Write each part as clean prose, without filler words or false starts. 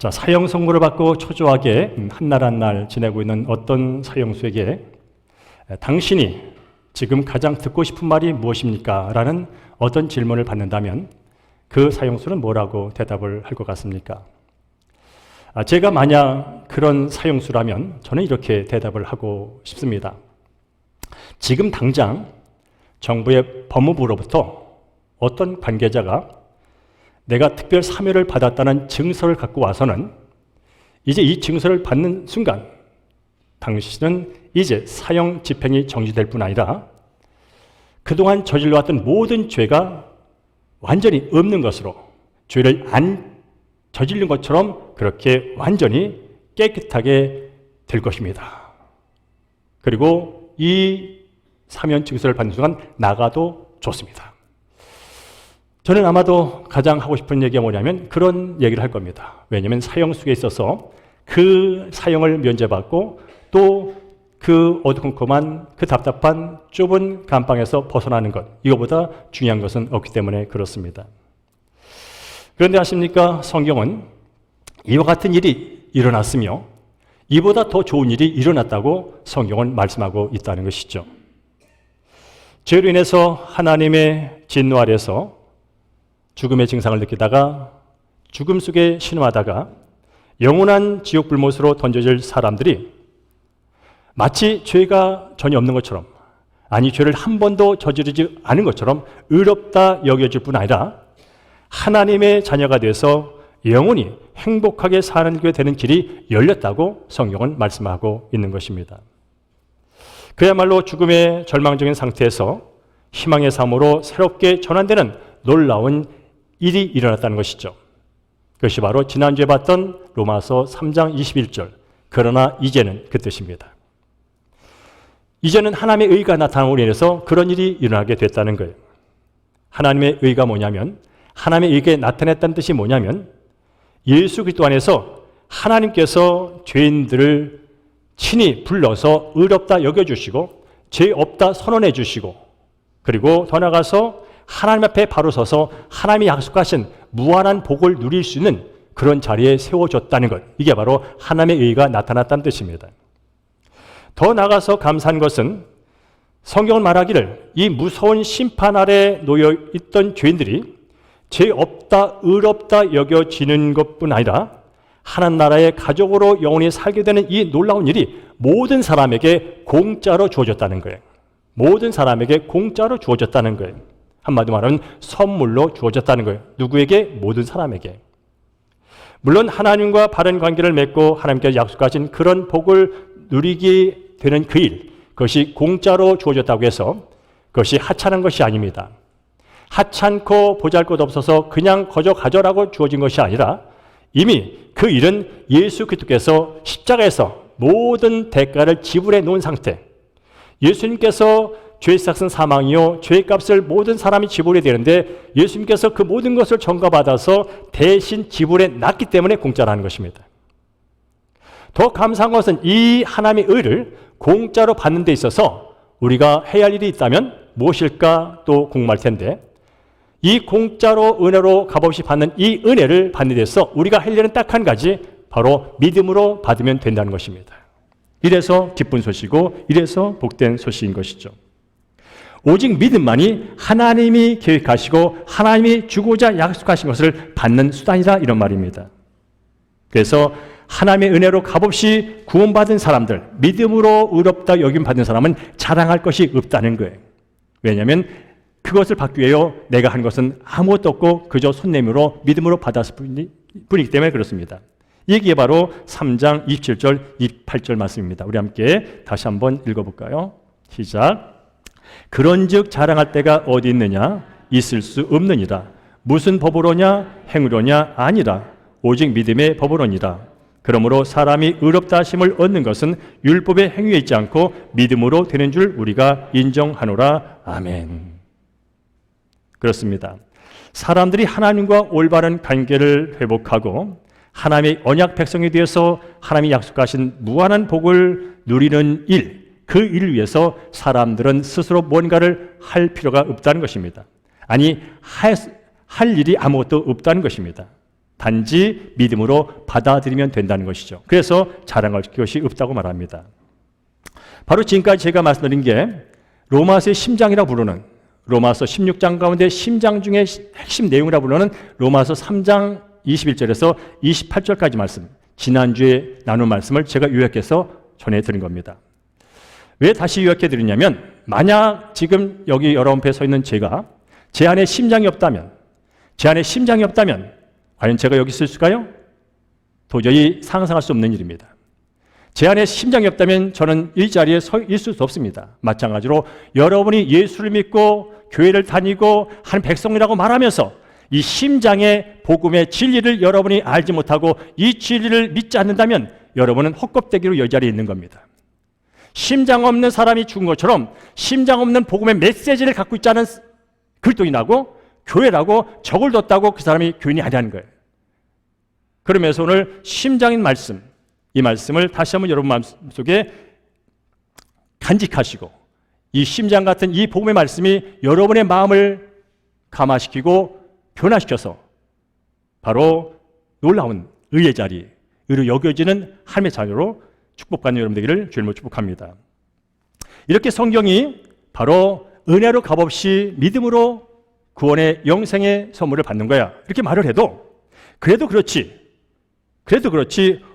자, 사형 선고를 받고 초조하게 한 날 한 날 지내고 있는 어떤 사형수에게 당신이 지금 가장 듣고 싶은 말이 무엇입니까? 라는 어떤 질문을 받는다면 그 사형수는 뭐라고 대답을 할 것 같습니까? 제가 만약 그런 사형수라면 저는 이렇게 대답을 하고 싶습니다. 지금 당장 정부의 법무부로부터 어떤 관계자가 내가 특별 사면을 받았다는 증서를 갖고 와서는 이제 이 증서를 받는 순간 당신은 이제 사형 집행이 정지될 뿐 아니라 그동안 저질러왔던 모든 죄가 완전히 없는 것으로, 죄를 안 저지른 것처럼 그렇게 완전히 깨끗하게 될 것입니다. 그리고 이 사면 증서를 받는 순간 나가도 좋습니다. 저는 아마도 가장 하고 싶은 얘기가 뭐냐면 그런 얘기를 할 겁니다. 왜냐하면 사형 속에 있어서 그 사형을 면제받고 또 그 어두컴컴한 그 답답한 좁은 감방에서 벗어나는 것, 이거보다 중요한 것은 없기 때문에 그렇습니다. 그런데 아십니까? 성경은 이와 같은 일이 일어났으며 이보다 더 좋은 일이 일어났다고 성경은 말씀하고 있다는 것이죠. 죄로 인해서 하나님의 진노 아래서 죽음의 증상을 느끼다가 죽음 속에 신음하다가 영원한 지옥 불못으로 던져질 사람들이 마치 죄가 전혀 없는 것처럼, 아니 죄를 한 번도 저지르지 않은 것처럼 의롭다 여겨질 뿐 아니라 하나님의 자녀가 돼서 영원히 행복하게 살게 되는 길이 열렸다고 성경은 말씀하고 있는 것입니다. 그야말로 죽음의 절망적인 상태에서 희망의 삶으로 새롭게 전환되는 놀라운 일이 일어났다는 것이죠. 그것이 바로 지난주에 봤던 로마서 3장 21절, 그러나 이제는 그 뜻입니다. 이제는 하나님의 의가 나타남으로 인해서 그런 일이 일어나게 됐다는 거예요. 하나님의 의가 뭐냐면, 하나님의 의가 나타냈다는 뜻이 뭐냐면 예수 그리스도 안에서 하나님께서 죄인들을 친히 불러서 의롭다 여겨주시고 죄 없다 선언해 주시고, 그리고 더 나아가서 하나님 앞에 바로 서서 하나님이 약속하신 무한한 복을 누릴 수 있는 그런 자리에 세워줬다는 것, 이게 바로 하나님의 의가 나타났다는 뜻입니다. 더 나아가서 감사한 것은 성경은 말하기를 이 무서운 심판 아래 놓여 있던 죄인들이 죄 없다 의롭다 여겨지는 것뿐 아니라 하나님 나라의 가족으로 영원히 살게 되는 이 놀라운 일이 모든 사람에게 공짜로 주어졌다는 거예요. 모든 사람에게 공짜로 주어졌다는 거예요. 한마디로 말하면 선물로 주어졌다는 거예요. 누구에게? 모든 사람에게. 물론 하나님과 바른 관계를 맺고 하나님께서 약속하신 그런 복을 누리게 되는 그 일, 그것이 공짜로 주어졌다고 해서 그것이 하찮은 것이 아닙니다. 하찮고 보잘것없어서 그냥 거저 가져라고 주어진 것이 아니라 이미 그 일은 예수 그리스도께서 십자가에서 모든 대가를 지불해 놓은 상태, 예수님께서 죄의 삭은 사망이요 죄값을 모든 사람이 지불해야 되는데 예수님께서 그 모든 것을 전가받아서 대신 지불해 놨기 때문에 공짜라는 것입니다. 더 감사한 것은 이 하나님의 의를 공짜로 받는 데 있어서 우리가 해야 할 일이 있다면 무엇일까 또 궁금할 텐데, 이 공짜로 은혜로 값없이 받는 이 은혜를 받는 데 있어서 우리가 할 일은 딱 한 가지, 바로 믿음으로 받으면 된다는 것입니다. 이래서 기쁜 소식이고 이래서 복된 소식인 것이죠. 오직 믿음만이 하나님이 계획하시고 하나님이 주고자 약속하신 것을 받는 수단이다, 이런 말입니다. 그래서 하나님의 은혜로 값없이 구원받은 사람들, 믿음으로 의롭다 여김 받은 사람은 자랑할 것이 없다는 거예요. 왜냐하면 그것을 받기 위하여 내가 한 것은 아무것도 없고 그저 손내밀로 믿음으로 받았을 뿐이기 때문에 그렇습니다. 이게 바로 3장 27절, 28절 말씀입니다. 우리 함께 다시 한번 읽어볼까요? 시작. 그런즉 자랑할 때가 어디 있느냐? 있을 수 없느니라. 무슨 법으로냐? 행위로냐? 아니라 오직 믿음의 법으로니라. 그러므로 사람이 의롭다 하심을 얻는 것은 율법의 행위에 있지 않고 믿음으로 되는 줄 우리가 인정하노라. 아멘. 그렇습니다. 사람들이 하나님과 올바른 관계를 회복하고 하나님의 언약 백성에 대해서 하나님이 약속하신 무한한 복을 누리는 일, 그 일을 위해서 사람들은 스스로 뭔가를 할 필요가 없다는 것입니다. 아니, 할 일이 아무것도 없다는 것입니다. 단지 믿음으로 받아들이면 된다는 것이죠. 그래서 자랑할 것이 없다고 말합니다. 바로 지금까지 제가 말씀드린 게 로마서의 심장이라 부르는, 로마서 16장 가운데 심장 중에 핵심 내용이라 부르는 로마서 3장 21절에서 28절까지 말씀, 지난주에 나눈 말씀을 제가 요약해서 전해드린 겁니다. 왜 다시 요약해 드리냐면, 만약 지금 여기 여러분 앞에 서 있는 제가 제 안에 심장이 없다면 과연 제가 여기 있을 수가요? 도저히 상상할 수 없는 일입니다. 제 안에 심장이 없다면 저는 이 자리에 서 있을 수 없습니다. 마찬가지로 여러분이 예수를 믿고 교회를 다니고 한 백성이라고 말하면서 이 심장의 복음의 진리를 여러분이 알지 못하고 이 진리를 믿지 않는다면 여러분은 헛껍데기로 이 자리에 있는 겁니다. 심장 없는 사람이 죽은 것처럼 심장 없는 복음의 메시지를 갖고 있지 않은 그리스도인하고 교회라고 적을 뒀다고 그 사람이 교인이 아니라는 거예요. 그러면서 오늘 심장인 말씀, 이 말씀을 다시 한번 여러분 마음속에 간직하시고 이 심장 같은 이 복음의 말씀이 여러분의 마음을 감화시키고 변화시켜서 바로 놀라운 의의 자리, 의로 여겨지는 하나님의 자녀로 축복받는 여러분 되기를 주님으로 축복합니다. 이렇게 성경이 바로 은혜로 값없이 믿음으로 구원의 영생의 선물을 받는 거야, 이렇게 말을 해도 그래도 그렇지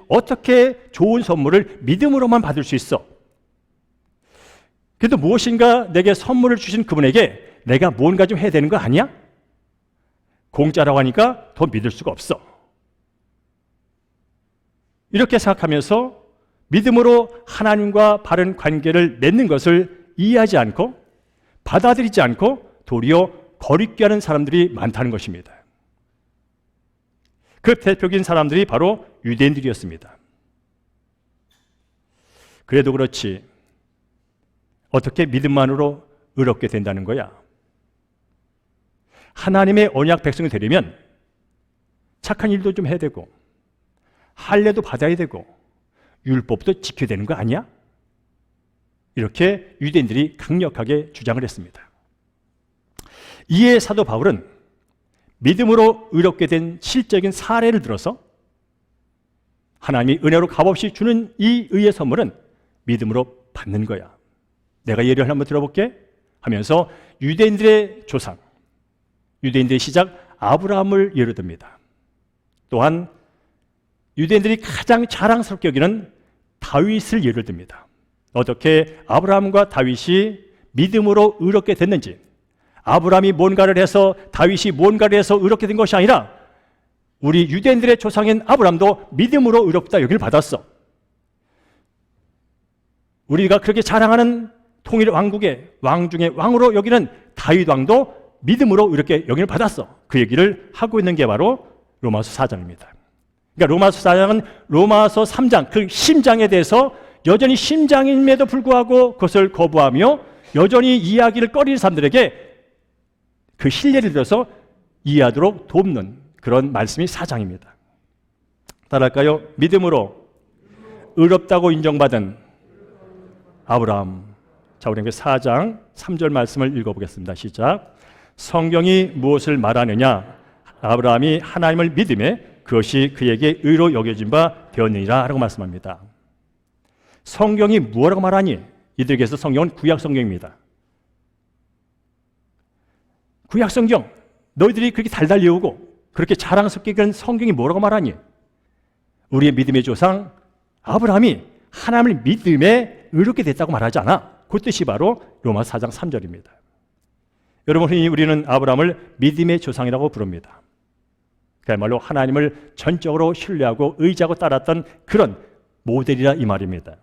어떻게 좋은 선물을 믿음으로만 받을 수 있어? 그래도 무엇인가 내게 선물을 주신 그분에게 내가 뭔가 좀 해야 되는 거 아니야? 공짜라고 하니까 더 믿을 수가 없어. 이렇게 생각하면서 믿음으로 하나님과 바른 관계를 맺는 것을 이해하지 않고 받아들이지 않고 도리어 거리끼 하는 사람들이 많다는 것입니다. 그 대표적인 사람들이 바로 유대인들이었습니다. 그래도 그렇지 어떻게 믿음만으로 의롭게 된다는 거야? 하나님의 언약 백성이 되려면 착한 일도 좀 해야 되고 할례도 받아야 되고 율법도 지켜야 되는 거 아니야? 이렇게 유대인들이 강력하게 주장을 했습니다. 이에 사도 바울은 믿음으로 의롭게 된 실적인 사례를 들어서 하나님이 은혜로 값없이 주는 이 의의 선물은 믿음으로 받는 거야. 내가 예를 한번 들어볼게 하면서 유대인들의 조상, 유대인들의 시작 아브라함을 예로 듭니다. 또한 유대인들이 가장 자랑스럽게 여기는 다윗을 예를 듭니다. 어떻게 아브라함과 다윗이 믿음으로 의롭게 됐는지, 아브라함이 뭔가를 해서 다윗이 뭔가를 해서 의롭게 된 것이 아니라 우리 유대인들의 조상인 아브라함도 믿음으로 의롭다 여기를 받았어. 우리가 그렇게 자랑하는 통일 왕국의 왕 중에 왕으로 여기는 다윗 왕도 믿음으로 이렇게 영향을 받았어. 그 얘기를 하고 있는 게 바로 로마서 4장입니다. 그러니까 로마서 4장은 로마서 3장 그 심장에 대해서 여전히 심장임에도 불구하고 그것을 거부하며 여전히 이야기를 꺼리는 사람들에게 그 신뢰를 들어서 이해하도록 돕는 그런 말씀이 4장입니다. 따라할까요? 믿음으로 의롭다고 인정받은 아브라함. 자, 우리 4장 3절 말씀을 읽어보겠습니다. 시작. 성경이 무엇을 말하느냐? 아브라함이 하나님을 믿음에 그것이 그에게 의로 여겨진 바 되었느니라 라고 말씀합니다. 성경이 무엇라고 말하니? 이들에게서 성경은 구약 성경입니다. 구약 성경, 너희들이 그렇게 달달 외우고 그렇게 자랑스럽게 읽은 성경이 뭐라고 말하니? 우리의 믿음의 조상 아브라함이 하나님을 믿음에 의롭게 됐다고 말하지 않아. 그 뜻이 바로 로마서 4장 3절입니다. 여러분, 흔히 우리는 아브라함을 믿음의 조상이라고 부릅니다. 그야말로 하나님을 전적으로 신뢰하고 의지하고 따랐던 그런 모델이라 이 말입니다.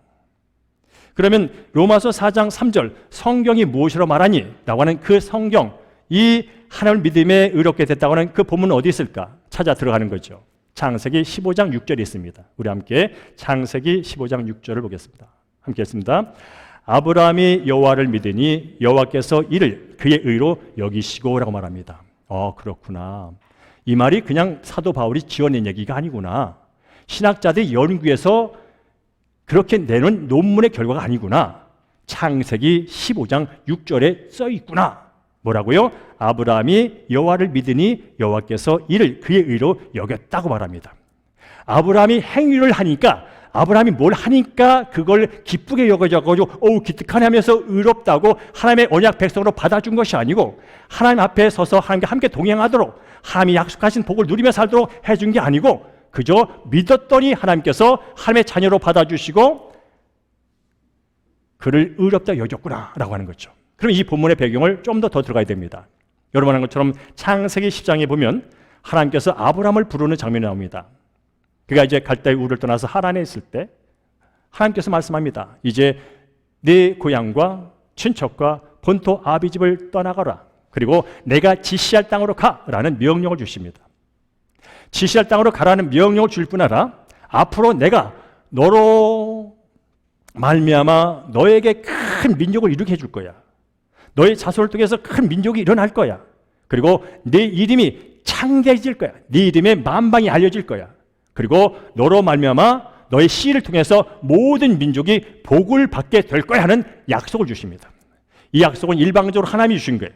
그러면 로마서 4장 3절 성경이 무엇이라고 말하니? 라고 하는 그 성경, 이 하나님을 믿음에 의롭게 됐다고 하는 그 본문은 어디 있을까? 찾아 들어가는 거죠. 창세기 15장 6절이 있습니다. 우리 함께 창세기 15장 6절을 보겠습니다. 함께 했습니다. 아브라함이 여호와를 믿으니 여호와께서 이를 그의 의로 여기시고 라고 말합니다. 그렇구나. 이 말이 그냥 사도 바울이 지어낸 얘기가 아니구나. 신학자들이 연구해서 그렇게 내놓은 논문의 결과가 아니구나. 창세기 15장 6절에 써 있구나. 뭐라고요? 아브라함이 여호와를 믿으니 여호와께서 이를 그의 의로 여겼다고 말합니다. 아브라함이 행위를 하니까, 아브라함이 뭘 하니까 그걸 기쁘게 여겨져가지고 어우 기특하네 하면서 의롭다고 하나님의 언약 백성으로 받아준 것이 아니고, 하나님 앞에 서서 하나님과 함께 동행하도록 하나님이 약속하신 복을 누리며 살도록 해준 게 아니고, 그저 믿었더니 하나님께서 하나님의 자녀로 받아주시고 그를 의롭다 여겼구나 라고 하는 거죠. 그럼 이 본문의 배경을 좀 더 들어가야 됩니다. 여러분 한 것처럼 창세기 10장에 보면 하나님께서 아브라함을 부르는 장면이 나옵니다. 그가 이제 갈대아 우를 떠나서 하란에 있을 때 하나님께서 말씀합니다. 이제 네 고향과 친척과 본토 아비집을 떠나가라. 그리고 내가 지시할 땅으로 가라는 명령을 주십니다. 지시할 땅으로 가라는 명령을 줄 뿐 아니라 앞으로 내가 너로 말미암아 너에게 큰 민족을 이루게 해줄 거야. 너의 자손을 통해서 큰 민족이 일어날 거야. 그리고 네 이름이 창대해질 거야. 네 이름의 만방이 알려질 거야. 그리고 너로 말미암아 너의 씨를 통해서 모든 민족이 복을 받게 될 거야 하는 약속을 주십니다. 이 약속은 일방적으로 하나님이 주신 거예요.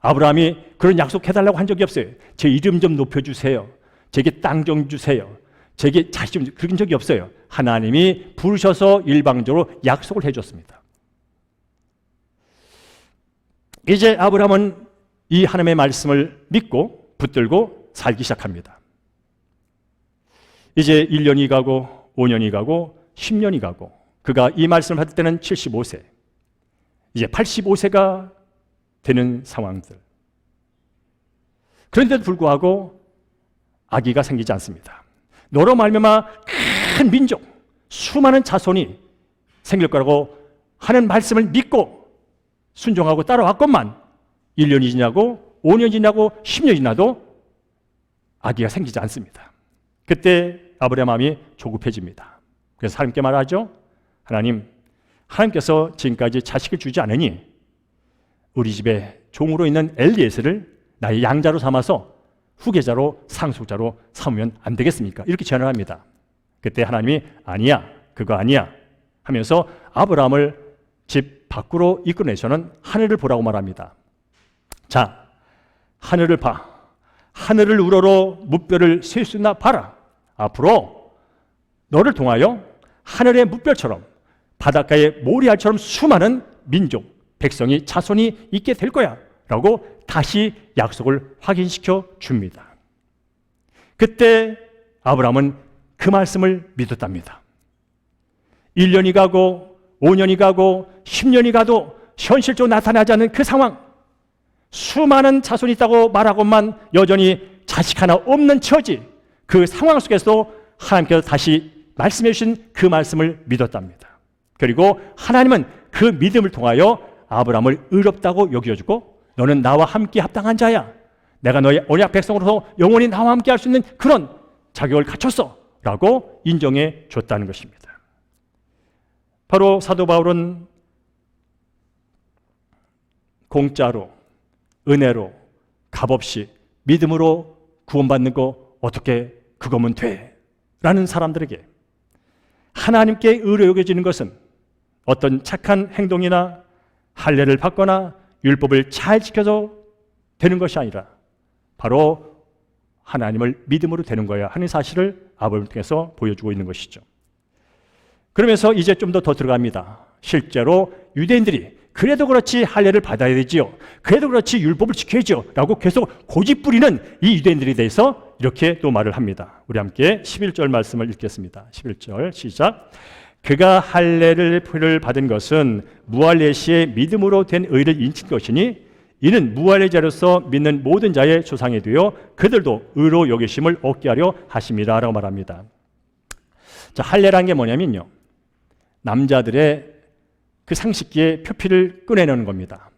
아브라함이 그런 약속해달라고 한 적이 없어요. 제 이름 좀 높여주세요. 제게 땅 좀 주세요. 제게 자식 좀, 그런 적이 없어요. 하나님이 부르셔서 일방적으로 약속을 해줬습니다. 이제 아브라함은 이 하나님의 말씀을 믿고 붙들고 살기 시작합니다. 이제 1년이 가고 5년이 가고 10년이 가고, 그가 이 말씀을 받을 때는 75세, 이제 85세가 되는 상황들. 그런데도 불구하고 아기가 생기지 않습니다. 너로 말미암아 큰 민족, 수많은 자손이 생길 거라고 하는 말씀을 믿고 순종하고 따라왔건만 1년이 지나고 5년이 지나고 10년이 지나도 아기가 생기지 않습니다. 그때 아브라함 마음이 조급해집니다. 그래서 하나님께 말하죠. 하나님께서 지금까지 자식을 주지 않으니 우리 집에 종으로 있는 엘리에셀을 나의 양자로 삼아서 후계자로 상속자로 삼으면 안 되겠습니까? 이렇게 제안을 합니다. 그때 하나님이 아니야, 그거 아니야 하면서 아브라함을 집 밖으로 이끌어내서는 하늘을 보라고 말합니다. 자, 하늘을 봐. 하늘을 우러러 무별을 셀 수 있나 봐라. 앞으로 너를 통하여 하늘의 무별처럼 바닷가의 모래알처럼 수많은 민족, 백성이, 자손이 있게 될 거야 라고 다시 약속을 확인시켜 줍니다. 그때 아브라함은 그 말씀을 믿었답니다. 1년이 가고 5년이 가고 10년이 가도 현실적으로 나타나지 않는 그 상황, 수많은 자손이 있다고 말하고만 여전히 자식 하나 없는 처지, 그 상황 속에서도 하나님께서 다시 말씀해 주신 그 말씀을 믿었답니다. 그리고 하나님은 그 믿음을 통하여 아브라함을 의롭다고 여겨주고 너는 나와 함께 합당한 자야. 내가 너의 언약 백성으로서 영원히 나와 함께 할 수 있는 그런 자격을 갖췄어 라고 인정해 줬다는 것입니다. 바로 사도 바울은 공짜로, 은혜로, 값없이 믿음으로 구원받는 거 어떻게 그거면 돼? 라는 사람들에게 하나님께 의로 여겨지는 것은 어떤 착한 행동이나 할례를 받거나 율법을 잘 지켜서 되는 것이 아니라 바로 하나님을 믿음으로 되는 거야 하는 사실을 아브라함을 통해서 보여주고 있는 것이죠. 그러면서 이제 좀 더 들어갑니다. 실제로 유대인들이 그래도 그렇지 할례를 받아야 되지요. 그래도 그렇지 율법을 지켜야죠. 라고 계속 고집부리는 이 유대인들에 대해서 이렇게 또 말을 합니다. 우리 함께 11절 말씀을 읽겠습니다. 11절 시작. 그가 할례를 받은 것은 무할례 시에 믿음으로 된 의를 인친 것이니 이는 무할례자로서 믿는 모든 자의 조상이 되어 그들도 의로 여기심을 얻게 하려 하심이라 라고 말합니다. 자, 할례라는 게 뭐냐면요, 남자들의 그 상식기의 표피를 꺼내놓는 겁니다.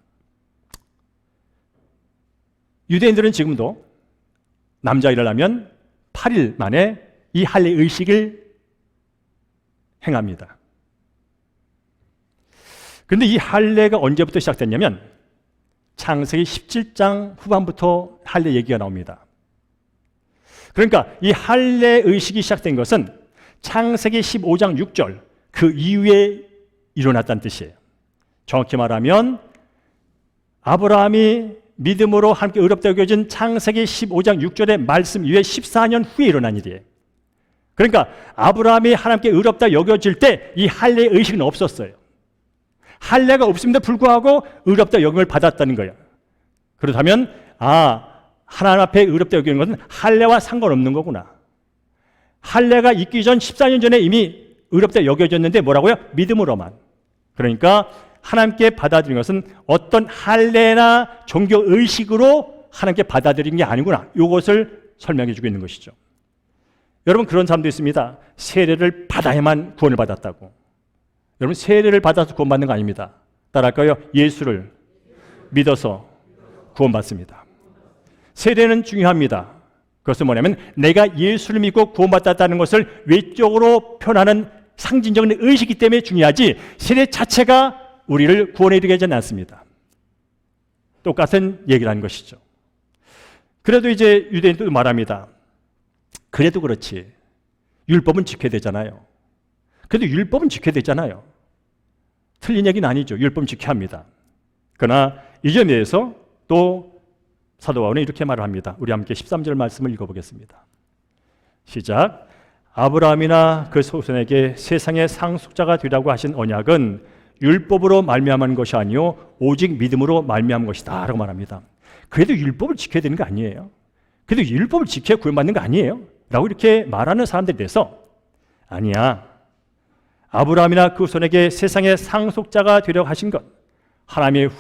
유대인들은 지금도 남자 일을 하면 8일 만에 이 할례 의식을 행합니다. 그런데 이 할례가 언제부터 시작됐냐면 창세기 17장 후반부터 할례 얘기가 나옵니다. 그러니까 이 할례 의식이 시작된 것은 창세기 15장 6절 그 이후에 일어났다는 뜻이에요. 정확히 말하면 아브라함이 믿음으로 함께 의롭다 여겨진 창세기 15장 6절의 말씀 이후에 14년 후에 일어난 일이에요. 그러니까 아브라함이 하나님께 의롭다 여겨질 때 이 할례의 의식은 없었어요. 할례가 없음에도 불구하고 의롭다 여김을 받았다는 거예요. 그렇다면 하나님 앞에 의롭다 여기는 것은 할례와 상관없는 거구나. 할례가 있기 전 14년 전에 이미 의롭다 여겨졌는데 뭐라고요? 믿음으로만. 그러니까 하나님께 받아들인 것은 어떤 할례나 종교 의식으로 하나님께 받아들인 게 아니구나. 이것을 설명해 주고 있는 것이죠. 여러분, 그런 사람도 있습니다. 세례를 받아야만 구원을 받았다고. 여러분, 세례를 받아서 구원받는 거 아닙니다. 따라할까요? 예수를 믿어서 구원받습니다. 세례는 중요합니다. 그것은 뭐냐면 내가 예수를 믿고 구원받았다는 것을 외적으로 표현하는 상징적인 의식이기 때문에 중요하지, 세례 자체가 우리를 구원에 이르게 하지 않습니다. 똑같은 얘기를 하는 것이죠. 그래도 이제 유대인도 말합니다. 그래도 그렇지, 율법은 지켜야 되잖아요. 그래도 율법은 지켜야 되잖아요. 틀린 얘기는 아니죠. 율법은 지켜야 합니다. 그러나 이 점에 대해서 또 사도 바울은 이렇게 말을 합니다. 우리 함께 13절 말씀을 읽어보겠습니다. 시작. 아브라함이나 그 후손에게 세상의 상속자가 되라고 하신 언약은 율법으로 말미암은 것이 아니요 오직 믿음으로 말미암은 것이다 라고 말합니다. 그래도 율법을 지켜야 되는 거 아니에요? 그래도 율법을 지켜야 구원받는 거 아니에요? 라고 이렇게 말하는 사람들에 대해서 아니야, 아브라함이나 그 후손에게 세상의 상속자가 되려고 하신 것, 하나님의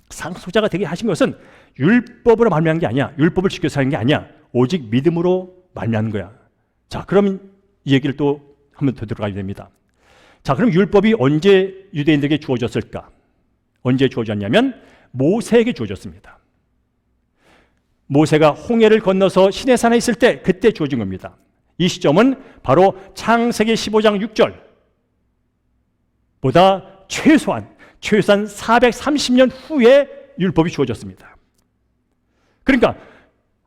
상속자가 되게 하신 것은 율법으로 말미암은 게 아니야. 율법을 지켜서 하는 게 아니야. 오직 믿음으로 말미암는 거야. 자, 그럼 이 얘기를 또 한 번 더 들어가야 됩니다. 자, 그럼 율법이 언제 유대인들에게 주어졌을까? 언제 주어졌냐면 모세에게 주어졌습니다. 모세가 홍해를 건너서 시내산에 있을 때 그때 주어진 겁니다. 이 시점은 바로 창세기 15장 6절 보다 최소한 430년 후에 율법이 주어졌습니다. 그러니까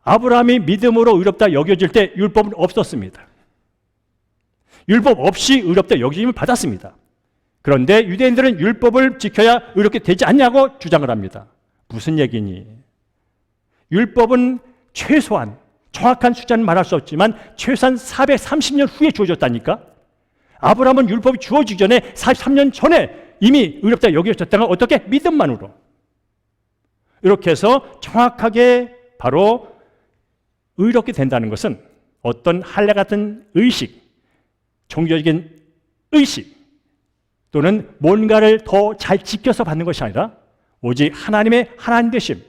아브라함이 믿음으로 의롭다 여겨질 때 율법은 없었습니다. 율법 없이 의롭다 여김을 받았습니다. 그런데 유대인들은 율법을 지켜야 의롭게 되지 않냐고 주장을 합니다. 무슨 얘기니? 율법은 최소한, 정확한 숫자는 말할 수 없지만 최소한 430년 후에 주어졌다니까? 아브라함은 율법이 주어지기 전에 43년 전에 이미 의롭다 여겨졌다는 건 어떻게? 믿음만으로. 이렇게 해서 정확하게 바로 의롭게 된다는 것은 어떤 할례 같은 의식, 종교적인 의식 또는 뭔가를 더 잘 지켜서 받는 것이 아니라 오직 하나님의 하나님 되심,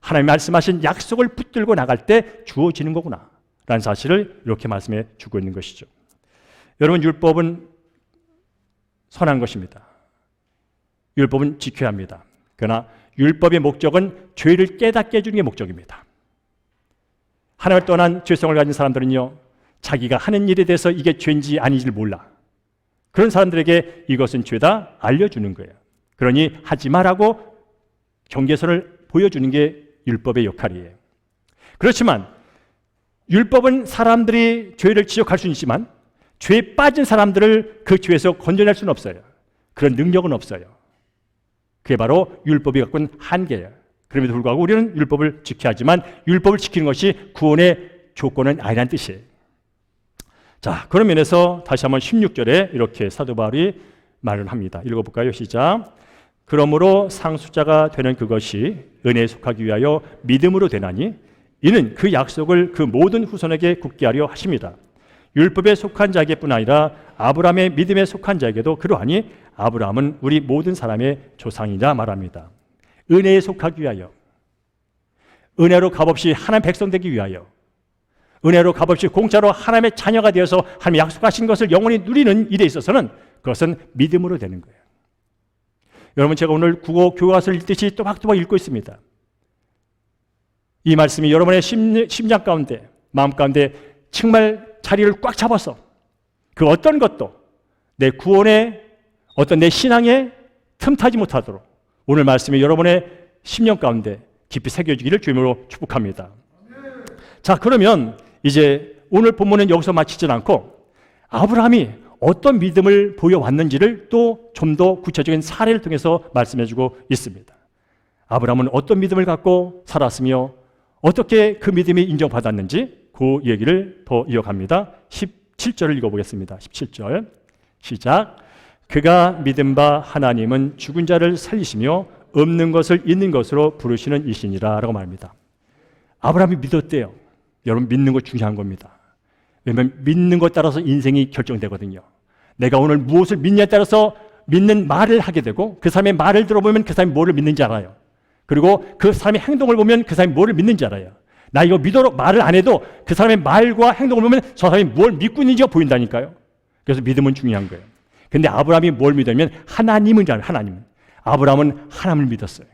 하나님 말씀하신 약속을 붙들고 나갈 때 주어지는 거구나 라는 사실을 이렇게 말씀해 주고 있는 것이죠. 여러분, 율법은 선한 것입니다. 율법은 지켜야 합니다. 그러나 율법의 목적은 죄를 깨닫게 해주는 게 목적입니다. 하나님을 떠난 죄성을 가진 사람들은요, 자기가 하는 일에 대해서 이게 죄인지 아닌지를 몰라. 그런 사람들에게 이것은 죄다 알려주는 거예요. 그러니 하지 말라고 경계선을 보여주는 게 율법의 역할이에요. 그렇지만 율법은 사람들이 죄를 지적할 수는 있지만 죄에 빠진 사람들을 그 죄에서 건져낼 수는 없어요. 그런 능력은 없어요. 그게 바로 율법이 갖고 있는 한계예요. 그럼에도 불구하고 우리는 율법을 지켜야 하지만 율법을 지키는 것이 구원의 조건은 아니라는 뜻이에요. 자, 그런 면에서 다시 한번 16절에 이렇게 사도 바울이 말을 합니다. 읽어볼까요? 시작. 그러므로 상속자가 되는 그것이 은혜에 속하기 위하여 믿음으로 되나니 이는 그 약속을 그 모든 후손에게 굳게 하려 하십니다. 율법에 속한 자에게뿐 아니라 아브라함의 믿음에 속한 자에게도 그러하니 아브라함은 우리 모든 사람의 조상이라 말합니다. 은혜에 속하기 위하여, 은혜로 값없이 하나님 백성 되기 위하여, 은혜로 값없이 공짜로 하나님의 자녀가 되어서 하나님 약속하신 것을 영원히 누리는 일에 있어서는 그것은 믿음으로 되는 거예요. 여러분, 제가 오늘 국어 교과서를 읽듯이 또박또박 읽고 있습니다. 이 말씀이 여러분의 심장 가운데, 마음 가운데 정말 자리를 꽉 잡아서 그 어떤 것도 내 구원에, 어떤 내 신앙에 틈타지 못하도록 오늘 말씀이 여러분의 심령 가운데 깊이 새겨지기를 주님으로 축복합니다. 자, 그러면 이제 오늘 본문은 여기서 마치지 않고 아브라함이 어떤 믿음을 보여왔는지를 또 좀 더 구체적인 사례를 통해서 말씀해주고 있습니다. 아브라함은 어떤 믿음을 갖고 살았으며 어떻게 그 믿음이 인정받았는지 그 얘기를 더 이어갑니다. 17절을 읽어보겠습니다. 17절 시작. 그가 믿은 바 하나님은 죽은 자를 살리시며 없는 것을 있는 것으로 부르시는 이시니라 라고 말합니다. 아브라함이 믿었대요. 여러분, 믿는 것 중요한 겁니다. 왜냐하면 믿는 것 따라서 인생이 결정되거든요. 내가 오늘 무엇을 믿냐에 따라서 믿는 말을 하게 되고, 그 사람의 말을 들어보면 그 사람이 뭐를 믿는지 알아요. 그리고 그 사람의 행동을 보면 그 사람이 뭐를 믿는지 알아요. 나 이거 믿어로 말을 안 해도 그 사람의 말과 행동을 보면 저 사람이 뭘 믿고 있는지가 보인다니까요. 그래서 믿음은 중요한 거예요. 근데 아브라함이 뭘 믿으면 하나님은 잘, 하나님. 아브라함은 하나님을 믿었어요.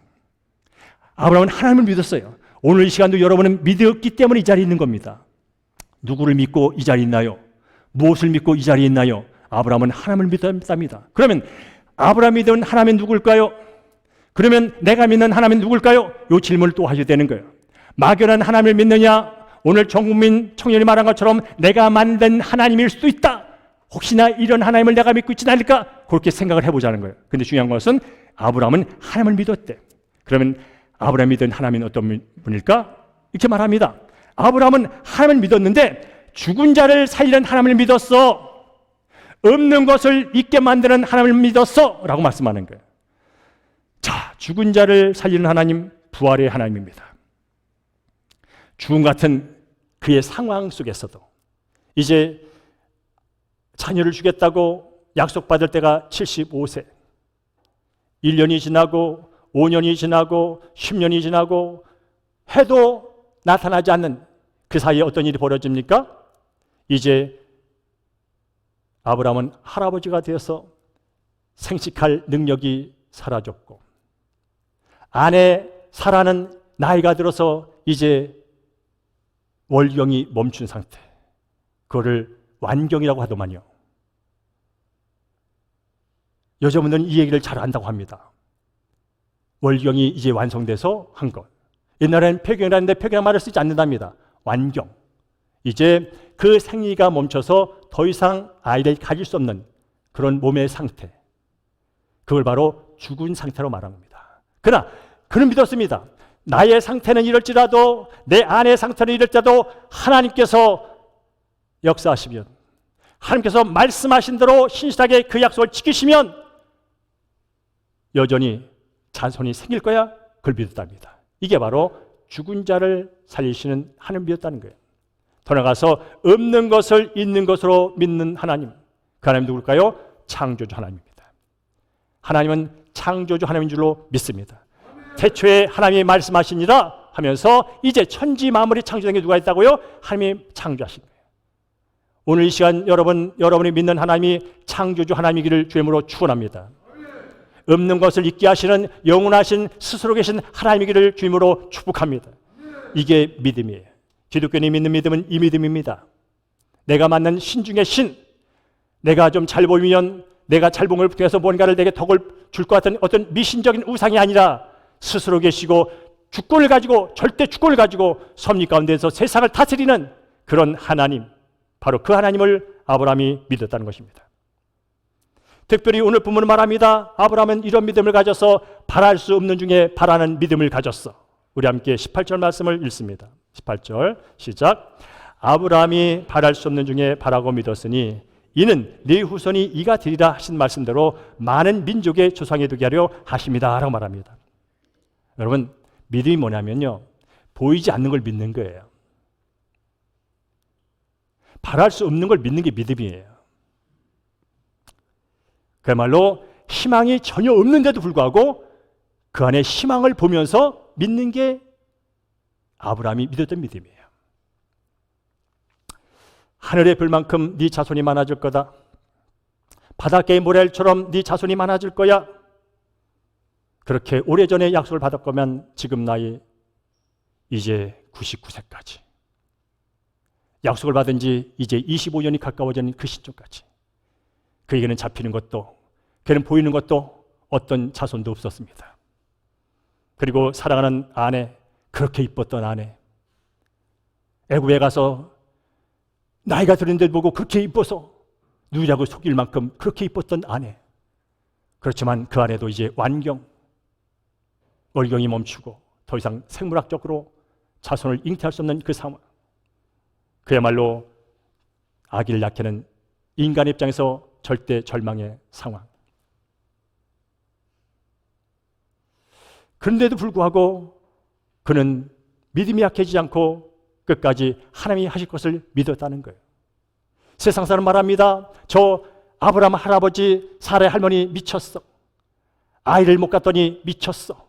아브라함은 하나님을 믿었어요. 오늘 이 시간도 여러분은 믿었기 때문에 이 자리에 있는 겁니다. 누구를 믿고 이 자리에 있나요? 무엇을 믿고 이 자리에 있나요? 아브라함은 하나님을 믿었답니다. 그러면 아브라함이 믿은 하나님은 누굴까요? 그러면 내가 믿는 하나님은 누굴까요? 이 질문을 또 하셔야 되는 거예요. 막연한 하나님을 믿느냐? 오늘 전국민 청년이 말한 것처럼 내가 만든 하나님일 수도 있다. 혹시나 이런 하나님을 내가 믿고 있지 않을까? 그렇게 생각을 해보자는 거예요. 근데 중요한 것은 아브라함은 하나님을 믿었대. 그러면 아브라함이 믿은 하나님은 어떤 분일까? 이렇게 말합니다. 아브라함은 하나님을 믿었는데 죽은 자를 살리는 하나님을 믿었어. 없는 것을 있게 만드는 하나님을 믿었어 라고 말씀하는 거예요. 자, 죽은 자를 살리는 하나님, 부활의 하나님입니다. 죽음 같은 그의 상황 속에서도 이제 자녀를 주겠다고 약속받을 때가 75세, 1년이 지나고 5년이 지나고 10년이 지나고 해도 나타나지 않는 그 사이에 어떤 일이 벌어집니까? 이제 아브라함은 할아버지가 되어서 생식할 능력이 사라졌고, 아내 사라는 나이가 들어서 이제 월경이 멈춘 상태, 그거를 완경이라고 하더만요. 여자분들은 이 얘기를 잘 안다고 합니다. 월경이 이제 완성돼서 한 것. 옛날에는 폐경이라는데 폐경 말을 쓰지 않는답니다. 완경. 이제 그 생리가 멈춰서 더 이상 아이를 가질 수 없는 그런 몸의 상태, 그걸 바로 죽은 상태로 말한 겁니다. 그러나 그는 믿었습니다. 나의 상태는 이럴지라도, 내 아내의 상태는 이럴지라도 하나님께서 역사하시면, 하나님께서 말씀하신 대로 신실하게 그 약속을 지키시면 여전히 자손이 생길 거야. 그걸 믿었답니다. 이게 바로 죽은 자를 살리시는 하나님을 믿었다는 거예요. 더 나아가서 없는 것을 있는 것으로 믿는 하나님, 그 하나님 누굴까요? 창조주 하나님입니다. 하나님은 창조주 하나님인 줄로 믿습니다. 태초에 하나님이 말씀하시니라 하면서 이제 천지 만물이 창조된 게 누가 있다고요? 하나님이 창조하신 거예요. 오늘 이 시간 여러분이 믿는 하나님이 창조주 하나님이기를 주님으로 축원합니다. 없는 것을 있게 하시는 영원하신 스스로 계신 하나님이기를 주님으로 축복합니다. 이게 믿음이에요. 기독교인이 믿는 믿음은 이 믿음입니다. 내가 만난 신 중에 신, 내가 좀 잘 보이면 내가 잘 본 걸 통해서 뭔가를 내게 덕을 줄 것 같은 어떤 미신적인 우상이 아니라 스스로 계시고 주권을 가지고, 절대 주권을 가지고 섭리 가운데서 세상을 다스리는 그런 하나님, 바로 그 하나님을 아브라함이 믿었다는 것입니다. 특별히 오늘 본문은 말합니다. 아브라함은 이런 믿음을 가져서 바랄 수 없는 중에 바라는 믿음을 가졌어. 우리 함께 18절 말씀을 읽습니다. 18절 시작. 아브라함이 바랄 수 없는 중에 바라고 믿었으니 이는 네 후손이 이가 되리라 하신 말씀대로 많은 민족의 조상이 되게 하려 하심이다 라고 말합니다. 여러분, 믿음이 뭐냐면요, 보이지 않는 걸 믿는 거예요. 바랄 수 없는 걸 믿는 게 믿음이에요. 그야말로 희망이 전혀 없는데도 불구하고 그 안에 희망을 보면서 믿는 게 아브라함이 믿었던 믿음이에요. 하늘의 별만큼 네 자손이 많아질 거다. 바닷가의 모래알처럼 네 자손이 많아질 거야. 그렇게 오래전에 약속을 받을 거면 지금 나이 이제 99세까지, 약속을 받은 지 이제 25년이 가까워진 그 시점까지 그에게는 잡히는 것도, 그는 보이는 것도 어떤 자손도 없었습니다. 그리고 사랑하는 아내, 그렇게 이뻤던 아내, 애굽에 가서 나이가 들었는데 보고 그렇게 이뻐서 누구라고 속일 만큼 그렇게 이뻤던 아내, 그렇지만 그 아내도 이제 완경, 월경이 멈추고 더 이상 생물학적으로 자손을 잉태할 수 없는 그 상황, 그야말로 아기를 낳기는 인간의 입장에서 절대 절망의 상황. 그런데도 불구하고 그는 믿음이 약해지지 않고 끝까지 하나님이 하실 것을 믿었다는 거예요. 세상 사람 말합니다. 저 아브라함 할아버지 사라의 할머니 미쳤어. 아이를 못 갖더니 미쳤어.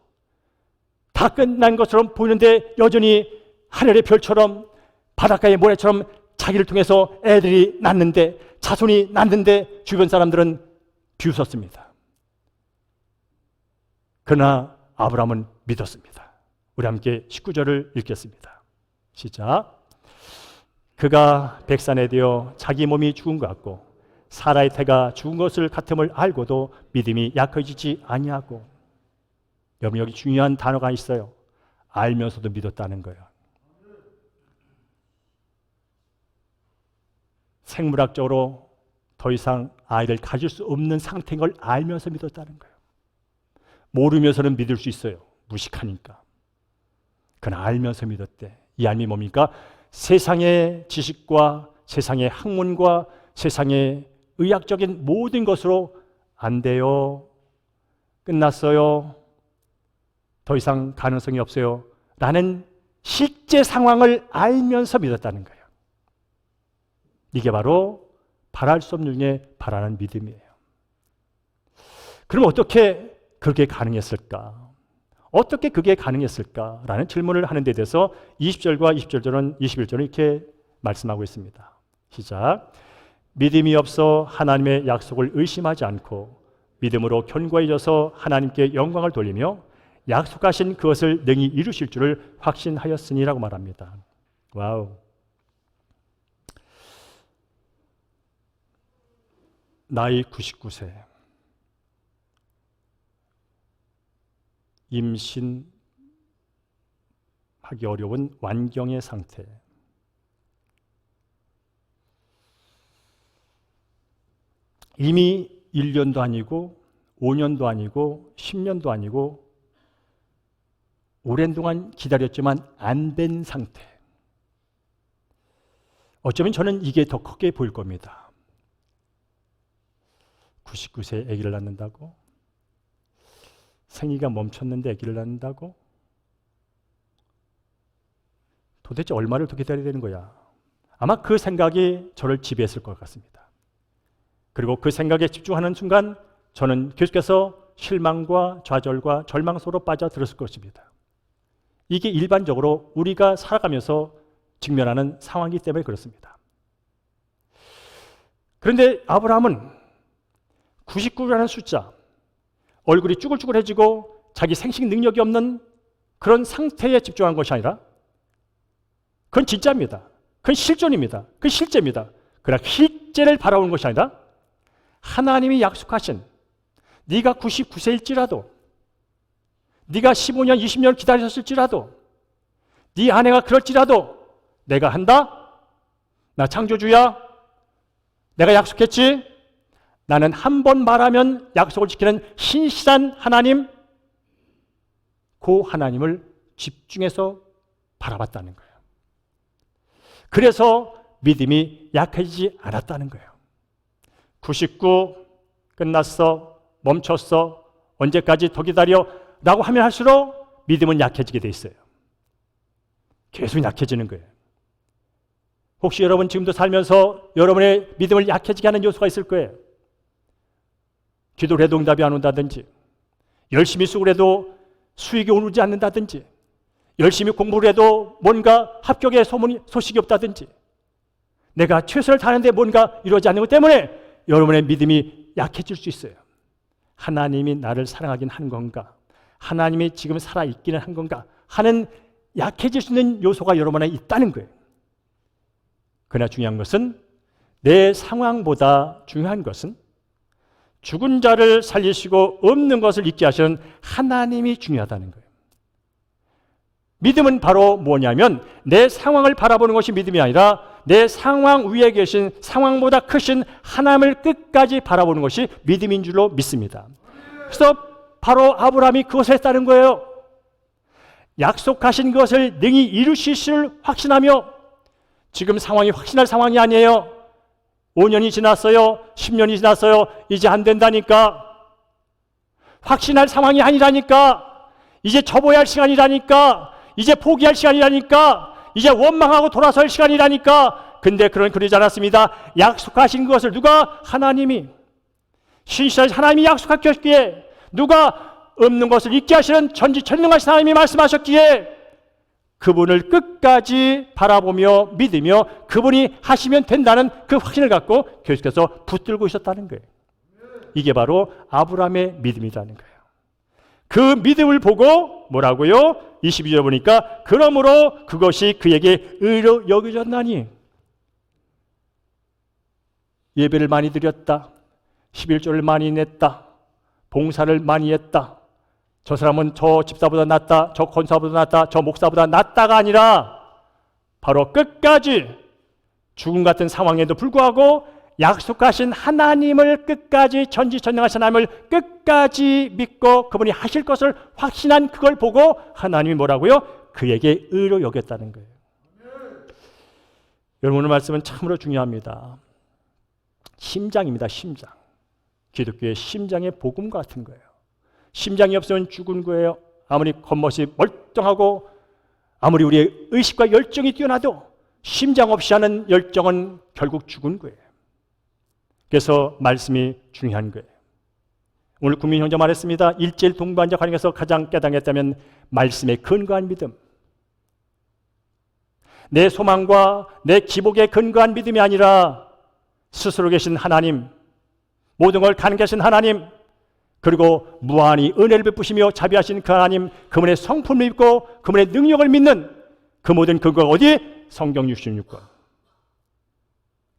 다 끝난 것처럼 보이는데 여전히 하늘의 별처럼 바닷가의 모래처럼 자기를 통해서 애들이 낳는데, 자손이 낳는데 주변 사람들은 비웃었습니다. 그러나 아브라함은 믿었습니다. 우리 함께 19절을 읽겠습니다. 시작. 그가 백산에 되어 자기 몸이 죽은 것 같고 사라의 태가 죽은 것을 같음을 알고도 믿음이 약해지지 아니하고. 여러분, 여기 중요한 단어가 있어요. 알면서도 믿었다는 거예요. 생물학적으로 더 이상 아이를 가질 수 없는 상태인 걸 알면서 믿었다는 거예요. 모르면서는 믿을 수 있어요. 무식하니까. 그러나 알면서 믿었대. 이 알미 뭡니까? 세상의 지식과 세상의 학문과 세상의 의학적인 모든 것으로 안 돼요. 끝났어요. 더 이상 가능성이 없어요. 라는 실제 상황을 알면서 믿었다는 거예요. 이게 바로 바랄 수 없는 중에 바라는 믿음이에요. 그럼 어떻게 그게 가능했을까? 어떻게 그게 가능했을까? 라는 질문을 하는 데 대해서 20절과 21절은 이렇게 말씀하고 있습니다. 시작. 믿음이 없어 하나님의 약속을 의심하지 않고 믿음으로 견고해져서 하나님께 영광을 돌리며 약속하신 그것을 능히 이루실 줄을 확신하였으니라고 말합니다. 와우. 나이 99세, 임신하기 어려운 완경의 상태, 이미 1년도 아니고 5년도 아니고 10년도 아니고 오랜 동안 기다렸지만 안 된 상태. 어쩌면 저는 이게 더 크게 보일 겁니다. 99세 아기를 낳는다고? 생이가 멈췄는데 아기를 낳는다고? 도대체 얼마를 더 기다려야 되는 거야? 아마 그 생각이 저를 지배했을 것 같습니다. 그리고 그 생각에 집중하는 순간 저는 계속해서 실망과 좌절과 절망 속으로 빠져들었을 것입니다. 이게 일반적으로 우리가 살아가면서 직면하는 상황이기 때문에 그렇습니다. 그런데 아브라함은 99라는 숫자, 얼굴이 쭈글쭈글해지고 자기 생식 능력이 없는 그런 상태에 집중한 것이 아니라 그건 진짜입니다. 그건 실존입니다. 그건 실제입니다. 그러나 실제를 바라보는 것이 아니라 하나님이 약속하신 네가 99세일지라도 네가 15년, 20년 기다렸을지라도 네 아내가 그럴지라도 내가 한다? 나 창조주야? 내가 약속했지? 나는 한 번 말하면 약속을 지키는 신실한 하나님, 그 하나님을 집중해서 바라봤다는 거예요. 그래서 믿음이 약해지지 않았다는 거예요. 99 끝났어, 멈췄어, 언제까지 더 기다려? 라고 하면 할수록 믿음은 약해지게 돼 있어요. 계속 약해지는 거예요. 혹시 여러분 지금도 살면서 여러분의 믿음을 약해지게 하는 요소가 있을 거예요. 기도를 해도 응답이 안 온다든지, 열심히 쓰고 해도 수익이 오르지 않는다든지, 열심히 공부를 해도 뭔가 합격의 소식이 없다든지, 내가 최선을 다하는데 뭔가 이루어지지 않는 것 때문에 여러분의 믿음이 약해질 수 있어요. 하나님이 나를 사랑하긴 한 건가? 하나님이 지금 살아있기는 한 건가? 하는 약해질 수 있는 요소가 여러분 안에 있다는 거예요. 그러나 중요한 것은, 내 상황보다 중요한 것은 죽은 자를 살리시고 없는 것을 있게 하시는 하나님이 중요하다는 거예요. 믿음은 바로 뭐냐면 내 상황을 바라보는 것이 믿음이 아니라 내 상황 위에 계신, 상황보다 크신 하나님을 끝까지 바라보는 것이 믿음인 줄로 믿습니다. 그래서 바로 아브라함이 그것을 했다는 거예요. 약속하신 것을 능히 이루실 줄 확신하며, 지금 상황이 확신할 상황이 아니에요. 5년이 지났어요. 10년이 지났어요. 이제 안 된다니까. 확신할 상황이 아니라니까. 이제 접어야 할 시간이라니까. 이제 포기할 시간이라니까. 이제 원망하고 돌아설 시간이라니까. 근데 그러지 않았습니다. 약속하신 것을 누가? 하나님이. 신실하신 하나님이 약속하셨기에, 누가 없는 것을 있게 하시는 전지전능하신 하나님이 말씀하셨기에 그분을 끝까지 바라보며 믿으며 그분이 하시면 된다는 그 확신을 갖고 계속해서 붙들고 있었다는 거예요. 이게 바로 아브라함의 믿음이라는 거예요. 그 믿음을 보고 뭐라고요? 22절 보니까 그러므로 그것이 그에게 의로 여겨졌나니. 예배를 많이 드렸다, 11조를 많이 냈다, 봉사를 많이 했다, 저 사람은 저 집사보다 낫다, 저 권사보다 낫다, 저 목사보다 낫다가 아니라 바로 끝까지 죽음 같은 상황에도 불구하고 약속하신 하나님을 끝까지, 전지전능하신 하나님을 끝까지 믿고 그분이 하실 것을 확신한 그걸 보고 하나님이 뭐라고요? 그에게 의로 여겼다는 거예요. 여러분, 오늘 말씀은 참으로 중요합니다. 심장입니다. 심장. 기독교의 심장의 복음 같은 거예요. 심장이 없으면 죽은 거예요. 아무리 겉멋이 멀쩡하고 아무리 우리의 의식과 열정이 뛰어나도 심장 없이 하는 열정은 결국 죽은 거예요. 그래서 말씀이 중요한 거예요. 오늘 국민 형제 말했습니다. 일제일 동반자 관계에서 가장 깨달았다면 말씀에 근거한 믿음. 내 소망과 내 기복에 근거한 믿음이 아니라 스스로 계신 하나님, 모든 걸 가능하신 하나님, 그리고 무한히 은혜를 베푸시며 자비하신 그 하나님, 그분의 성품을 믿고 그분의 능력을 믿는 그 모든 근거가 어디? 성경 66권.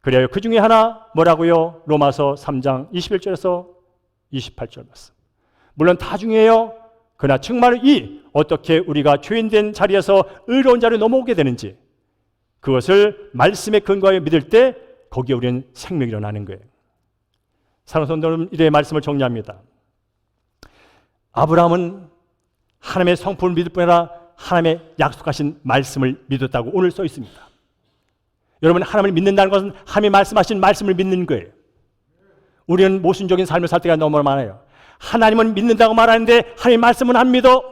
그래요. 그 중에 하나 뭐라고요? 로마서 3장 21절에서 28절 말씀. 물론 다 중요해요. 그러나 정말 어떻게 우리가 죄인된 자리에서 의로운 자리로 넘어오게 되는지, 그것을 말씀에 근거하여 믿을 때 거기에 우리는 생명이 일어나는 거예요. 사랑하는 성도 여러분, 이런 말씀을 정리합니다. 아브라함은 하나님의 성품을 믿을 뿐 아니라 하나님의 약속하신 말씀을 믿었다고 오늘 써 있습니다. 여러분, 하나님을 믿는다는 것은 하나님이 말씀하신 말씀을 믿는 거예요. 우리는 모순적인 삶을 살 때가 너무 많아요. 하나님은 믿는다고 말하는데 하나님의 말씀은 안 믿어.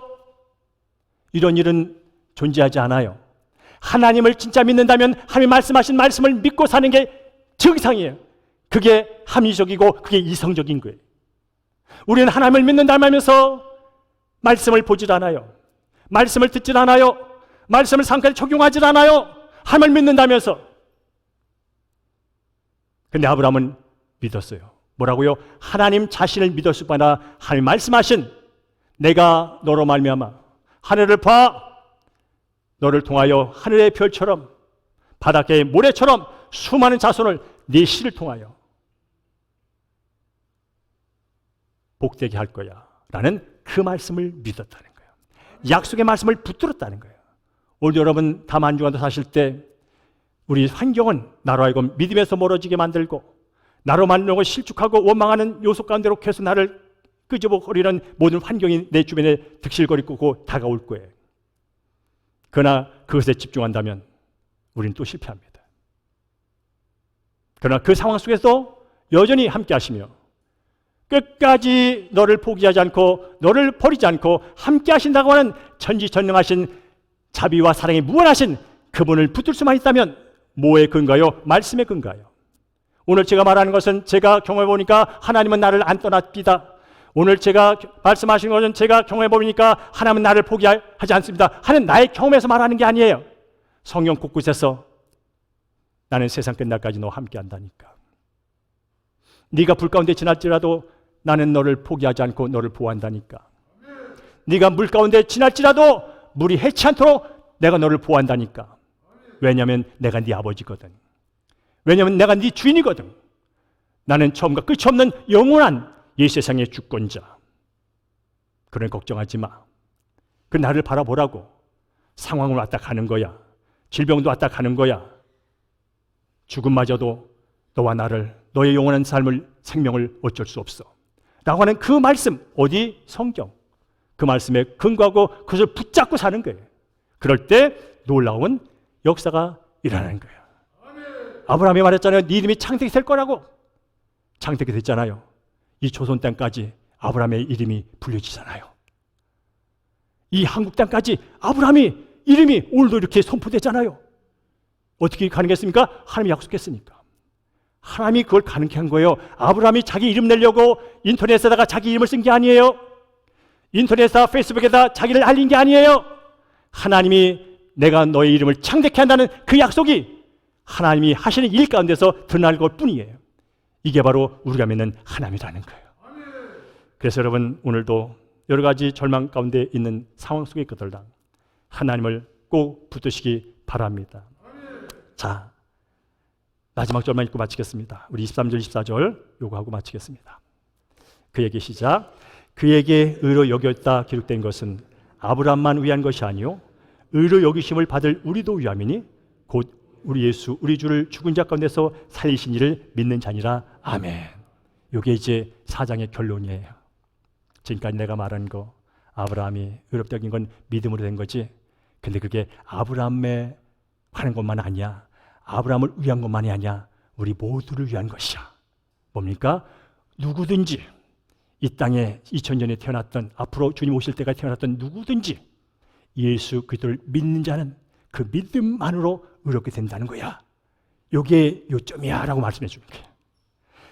이런 일은 존재하지 않아요. 하나님을 진짜 믿는다면 하나님이 말씀하신 말씀을 믿고 사는 게 정상이에요. 그게 합리적이고 그게 이성적인 거예요. 우리는 하나님을 믿는다고 하면서 말씀을 보질 않아요. 말씀을 듣질 않아요. 말씀을 삶까지 적용하질 않아요. 하나님을 믿는다면서. 근데 아브라함은 믿었어요. 뭐라고요? 하나님 자신을 믿었을 뿐 아니라 하나님 말씀하신, 내가 너로 말미암아 하늘을 봐, 너를 통하여 하늘의 별처럼 바닷가의 모래처럼 수많은 자손을 네 씨를 통하여 복되게 할 거야 라는 그 말씀을 믿었다는 거예요. 약속의 말씀을 붙들었다는 거예요. 오늘 여러분 다만주간도 사실 때 우리 환경은 나로 하여금 믿음에서 멀어지게 만들고 나로 만들고 실축하고 원망하는 요소 가운데로 계속 나를 끄집어버리는 모든 환경이 내 주변에 득실거리고 다가올 거예요. 그러나 그것에 집중한다면 우리는 또 실패합니다. 그러나 그 상황 속에서 여전히 함께 하시며 끝까지 너를 포기하지 않고 너를 버리지 않고 함께 하신다고 하는 전지전능하신 자비와 사랑이 무한하신 그분을 붙들 수만 있다면 뭐에 근거요? 말씀에 근거요. 오늘 제가 말하는 것은 제가 경험해 보니까 하나님은 나를 안 떠납니다. 오늘 제가 말씀하신 것은 제가 경험해 보니까 하나님은 나를 포기하지 않습니다 하는 나의 경험에서 말하는 게 아니에요. 성경 곳곳에서 나는 세상 끝날까지 너와 함께 한다니까. 네가 불 가운데 지날지라도 나는 너를 포기하지 않고 너를 보호한다니까. 네가 물 가운데 지날지라도 물이 해치 않도록 내가 너를 보호한다니까. 왜냐하면 내가 네 아버지거든. 왜냐하면 내가 네 주인이거든. 나는 처음과 끝이 없는 영원한 이 세상의 주권자. 그러니 걱정하지 마. 그 나를 바라보라고. 상황은 왔다 가는 거야. 질병도 왔다 가는 거야. 죽음마저도 너와 나를, 너의 영원한 삶을, 생명을 어쩔 수 없어 라고 하는 그 말씀, 어디? 성경. 그 말씀에 근거하고 그것을 붙잡고 사는 거예요. 그럴 때 놀라운 역사가 일어나는 거예요. 아브라함이 말했잖아요. 네 이름이 창대히 될 거라고. 창대히 됐잖아요. 이 조선 땅까지 아브라함의 이름이 불려지잖아요. 이 한국 땅까지 아브라함이 이름이 오늘도 이렇게 선포됐잖아요. 어떻게 가능했습니까? 하나님이 약속했으니까. 하나님이 그걸 가능케 한 거예요. 아브라함이 자기 이름 내려고 인터넷에다가 자기 이름을 쓴 게 아니에요. 인터넷에다 페이스북에다 자기를 알린 게 아니에요. 하나님이 내가 너의 이름을 창대케 한다는 그 약속이 하나님이 하시는 일 가운데서 드러날 것 뿐이에요. 이게 바로 우리가 믿는 하나님이라는 거예요. 그래서 여러분, 오늘도 여러 가지 절망 가운데 있는 상황 속에 있거든요. 하나님을 꼭 붙드시기 바랍니다. 자, 마지막 절만 읽고 마치겠습니다. 우리 23절, 24절 요거 하고 마치겠습니다. 그에게 시작. 그에게 의로 여겼다 기록된 것은 아브라함만 위한 것이 아니요 의로 여기심을 받을 우리도 위함이니 곧 우리 예수 우리 주를 죽은 자 가운데서 살리신 이를 믿는 자니라. 아멘. 이게 이제 4장의 결론이에요. 지금까지 내가 말한 거 아브라함이 의롭다 여긴 건 믿음으로 된 거지. 근데 그게 아브라함에 관한 것만 아니야. 아브라함을 위한 것만이 아니야. 우리 모두를 위한 것이야. 뭡니까? 누구든지 이 땅에 2000년에 태어났던, 앞으로 주님 오실 때가 태어났던 누구든지 예수 그리스도를 믿는 자는 그 믿음만으로 의롭게 된다는 거야. 이게 요점이야 라고 말씀해 주는 거야.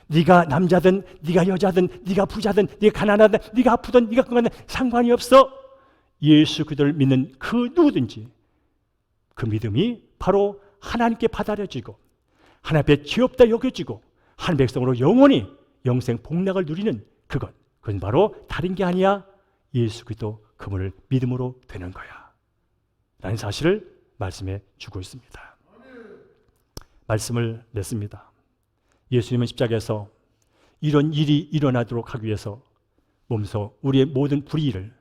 네가 남자든 네가 여자든 네가 부자든 네가 가난하든 네가 아프든 네가 건강하든 상관이 없어. 예수 그리스도를 믿는 그 누구든지 그 믿음이 바로 하나님께 받아들여지고 하나님 앞에 죄 없다 여겨지고 하나님 백성으로 영원히 영생 복락을 누리는 그건 바로 다른 게 아니야. 예수 그리스도 그분을 믿음으로 되는 거야 라는 사실을 말씀해 주고 있습니다. 말씀을 냈습니다. 예수님은 십자가에서 이런 일이 일어나도록 하기 위해서 몸소 우리의 모든 불의를,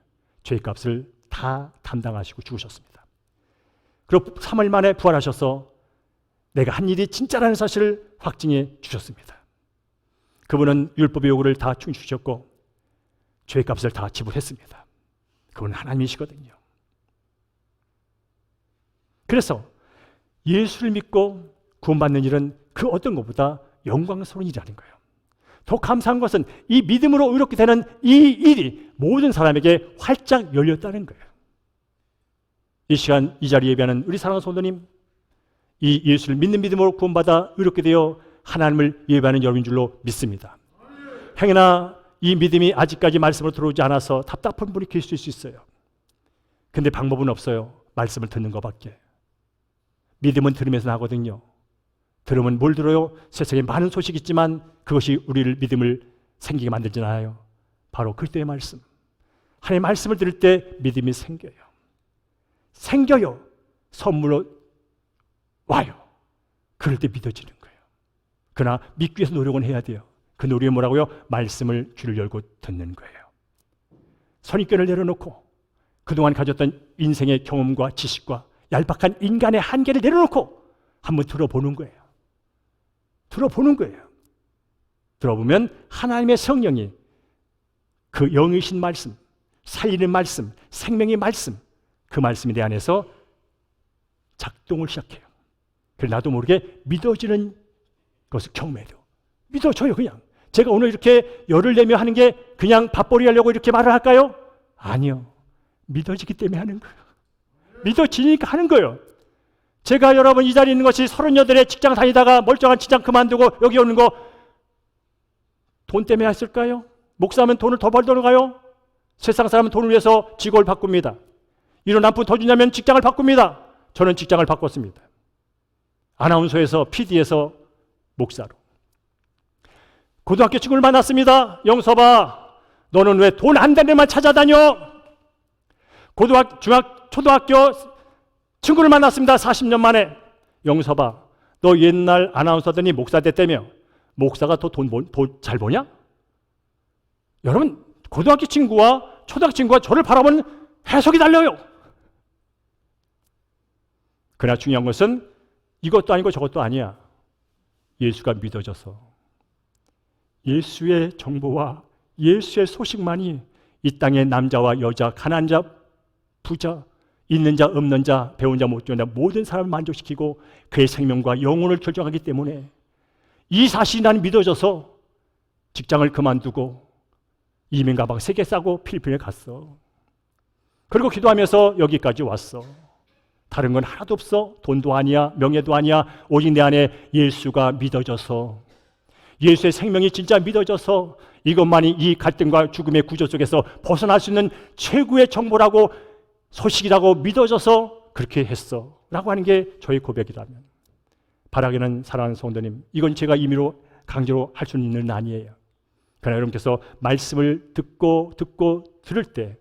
죄값을 다 담당하시고 죽으셨습니다. 그리고 3일 만에 부활하셔서 내가 한 일이 진짜라는 사실을 확증해 주셨습니다. 그분은 율법의 요구를 다 충족하셨고 죄값을 다 지불했습니다. 그분은 하나님이시거든요. 그래서 예수를 믿고 구원받는 일은 그 어떤 것보다 영광스러운 일이라는 거예요. 더 감사한 것은 이 믿음으로 의롭게 되는 이 일이 모든 사람에게 활짝 열렸다는 거예요. 이 시간 이 자리에 예배하는 우리 사랑하는 성도님, 이 예수를 믿는 믿음으로 구원받아 의롭게 되어 하나님을 예배하는 여러분인 줄로 믿습니다. 행여나 이 믿음이 아직까지 말씀으로 들어오지 않아서 답답한 분이 계실 수 있어요. 근데 방법은 없어요. 말씀을 듣는 것밖에. 믿음은 들으면서 나거든요. 들으면 뭘 들어요? 세상에 많은 소식이 있지만 그것이 우리를 믿음을 생기게 만들지 않아요. 바로 그때의 말씀. 하나님의 말씀을 들을 때 믿음이 생겨요. 생겨요. 선물로 와요. 그럴 때 믿어지는 거예요. 그러나 믿기 위해서 노력은 해야 돼요. 그 노력이 뭐라고요? 말씀을 귀를 열고 듣는 거예요. 선입견을 내려놓고 그동안 가졌던 인생의 경험과 지식과 얄팍한 인간의 한계를 내려놓고 한번 들어보는 거예요. 들어보는 거예요. 들어보면 하나님의 성령이 그 영이신 말씀, 살리는 말씀, 생명의 말씀, 그 말씀에 대해서 작동을 시작해요. 그래서 나도 모르게 믿어지는 것을 경험해요. 믿어져요. 그냥 제가 오늘 이렇게 열을 내며 하는 게 그냥 밥벌이 하려고 이렇게 말을 할까요? 아니요. 믿어지기 때문에 하는 거예요. 믿어지니까 하는 거예요. 제가 여러분 이 자리에 있는 것이 38에 직장 다니다가 멀쩡한 직장 그만두고 여기 오는 거 돈 때문에 했을까요? 목사하면 돈을 더 벌던가요? 세상 사람은 돈을 위해서 직업을 바꿉니다. 이런 남편 더 주냐면 직장을 바꿉니다. 저는 직장을 바꿨습니다. 아나운서에서 PD에서 목사로. 고등학교 친구를 만났습니다. 영서봐, 너는 왜 돈 안 되는 데만 찾아다녀? 초등학교 친구를 만났습니다. 40년 만에. 영서봐, 너 옛날 아나운서더니 목사 됐다며. 목사가 더 돈 잘 버냐? 여러분, 고등학교 친구와 초등학교 친구가 저를 바라보는 해석이 달라요. 그러나 중요한 것은 이것도 아니고 저것도 아니야. 예수가 믿어져서 예수의 정보와 예수의 소식만이 이 땅의 남자와 여자, 가난한 자, 부자, 있는 자, 없는 자, 배운 자, 못 배운 자 모든 사람을 만족시키고 그의 생명과 영혼을 결정하기 때문에 이 사실이 나는 믿어져서 직장을 그만두고 이민 가방 3개 싸고 필리핀에 갔어. 그리고 기도하면서 여기까지 왔어. 다른 건 하나도 없어. 돈도 아니야, 명예도 아니야. 오직 내 안에 예수가 믿어져서, 예수의 생명이 진짜 믿어져서 이것만이 이 갈등과 죽음의 구조 속에서 벗어날 수 있는 최고의 정보라고, 소식이라고 믿어져서 그렇게 했어 라고 하는 게 저의 고백이라면, 바라기는 사랑하는 성도님, 이건 제가 임의로 강제로 할 수 있는 일 아니에요. 그러나 여러분께서 말씀을 듣고 들을 때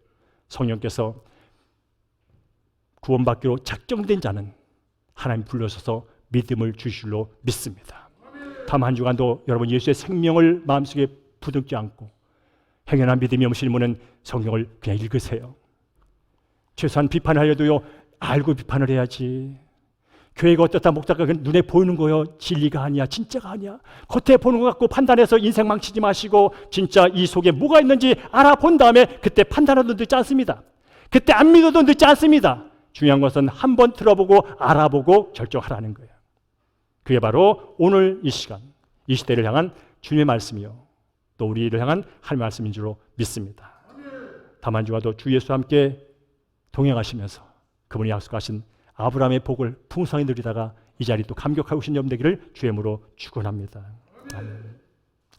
성령께서 구원받기로 작정된 자는 하나님 불러서서 믿음을 주실로 믿습니다. 다음 한 주간도 여러분 예수의 생명을 마음속에 부둥지 않고 행연한 믿음이 없으신 분은 성경을 그냥 읽으세요. 최소한 비판하려도요, 알고 비판을 해야지. 교회가 어떻다, 목사가 눈에 보이는 거요, 진리가 아니야, 진짜가 아니야. 겉에 보는 것 갖고 판단해서 인생 망치지 마시고 진짜 이 속에 뭐가 있는지 알아본 다음에 그때 판단해도 늦지 않습니다. 그때 안 믿어도 늦지 않습니다. 중요한 것은 한번 들어보고 알아보고 결정하라는 거예요. 그게 바로 오늘 이 시간, 이 시대를 향한 주님의 말씀이요, 또 우리를 향한 하나님의 말씀인 줄로 믿습니다. 다만 주와도 주 예수와 함께 동행하시면서 그분이 약속하신 아브라함의 복을 풍성히 누리다가 이 자리 또 감격하고 오신 여러분 되기를 주의 이름으로 축원합니다. 아멘.